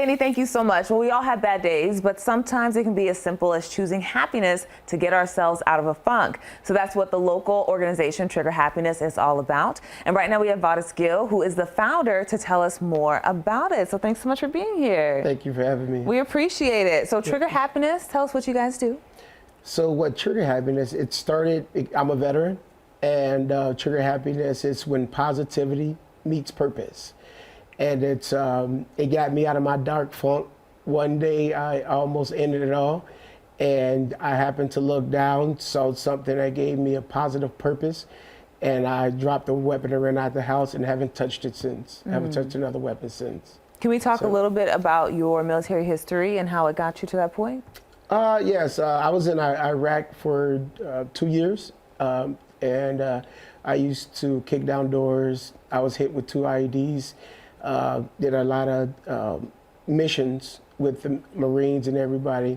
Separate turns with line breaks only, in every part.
Annie, thank you so much. Well, we all have bad days, but sometimes it can be as simple as choosing happiness to get ourselves out of a funk. So that's what the local organization Trigger Happiness is all about. And right now we have Vadis Gill, who is the founder, to tell us more about it. So thanks so much for being here.
Thank you for having me.
We appreciate it. So Trigger Happiness, tell us what you guys do.
So what Trigger Happiness, I'm a veteran, and Trigger Happiness is when positivity meets purpose. And it got me out of my dark funk. One day I almost ended it all, and I happened to look down, saw something that gave me a positive purpose, and I dropped the weapon and ran out the house and haven't touched it since. Haven't touched another weapon since.
Can we talk a little bit about your military history and how it got you to that point?
Yes, I was in Iraq for 2 years, and I used to kick down doors. I was hit with 2 IEDs. Did a lot of missions with the Marines and everybody.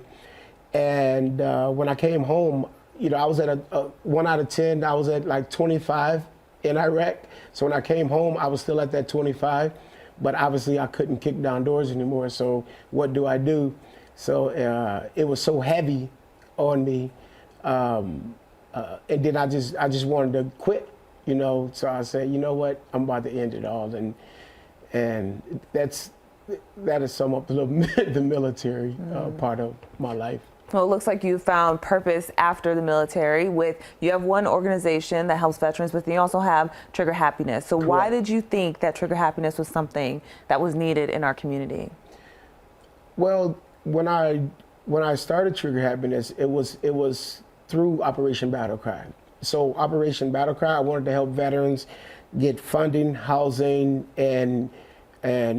And when I came home, you know, I was at a 1 out of 10. I was at like 25 in Iraq. So when I came home, I was still at that 25. But obviously, I couldn't kick down doors anymore. So what do? So it was so heavy on me, and then I just wanted to quit, you know. So I said, you know what, I'm about to end it all, and that is sum up the military part of my life.
Well, it looks like you found purpose after the military. You have one organization that helps veterans, but then you also have Trigger Happiness. So why did you think that Trigger Happiness was something that was needed in our community?
Well, when I started Trigger Happiness, it was through Operation Battle Cry. So Operation Battle Cry, I wanted to help veterans get funding, housing, and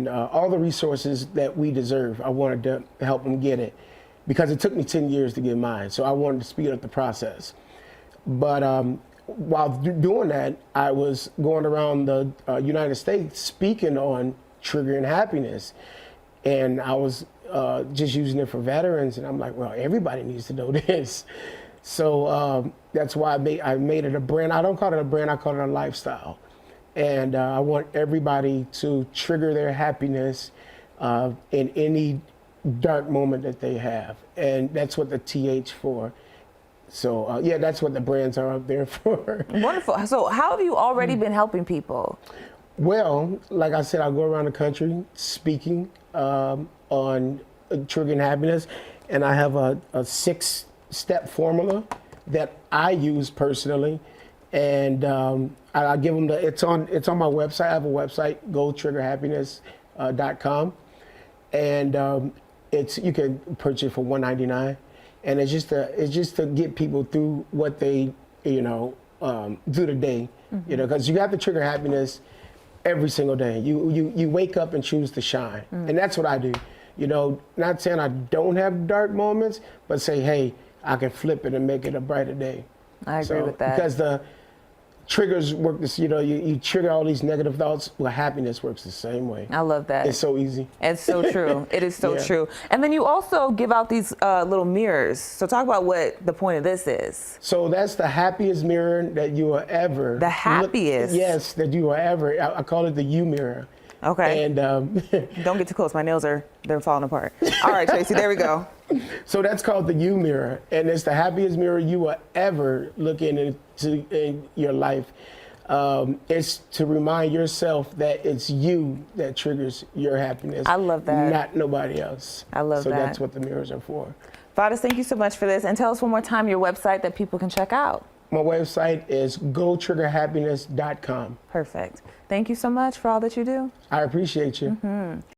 all the resources that we deserve. I wanted to help them get it because it took me 10 years to get mine. So I wanted to speed up the process. But while doing that, I was going around the United States speaking on triggering happiness. And I was just using it for veterans. And I'm like, well, everybody needs to know this. So that's why I made it a brand. I don't call it a brand, I call it a lifestyle. And I want everybody to trigger their happiness in any dark moment that they have. And that's what the TH for. So yeah, that's what the brands are up there for.
Wonderful. So how have you already been helping people?
Well, like I said, I go around the country speaking on triggering happiness. And I have a 6-step formula that I use personally. And I give them it's on my website. I have a website, gotriggerhappiness.com, and you can purchase it for $1.99, and it's just to get people through what they do the day, you know, because you have to trigger happiness every single day. You wake up and choose to shine, and that's what I do. You know, not saying I don't have dark moments, but say, hey, I can flip it and make it a brighter day.
I agree with that.
Because the triggers work this, you know, you trigger all these negative thoughts. Well, happiness works the same way.
I love that.
It's so easy.
It's so true. It is so true. And then you also give out these little mirrors. So talk about what the point of this is.
So that's the happiest mirror that you will ever.
The happiest?
Yes, that you will ever. I call it the U mirror.
Okay.
And
don't get too close. My nails they're falling apart. All right, Tracy, there we go.
So that's called the U mirror, and it's the happiest mirror you will ever look into in your life. It's to remind yourself that it's you that triggers your happiness.
I love that.
Not nobody else.
I love that.
So that's what the mirrors are for.
Vadis, thank you so much for this. And tell us one more time your website that people can check out.
My website is gotriggerhappiness.com.
Perfect. Thank you so much for all that you do.
I appreciate you.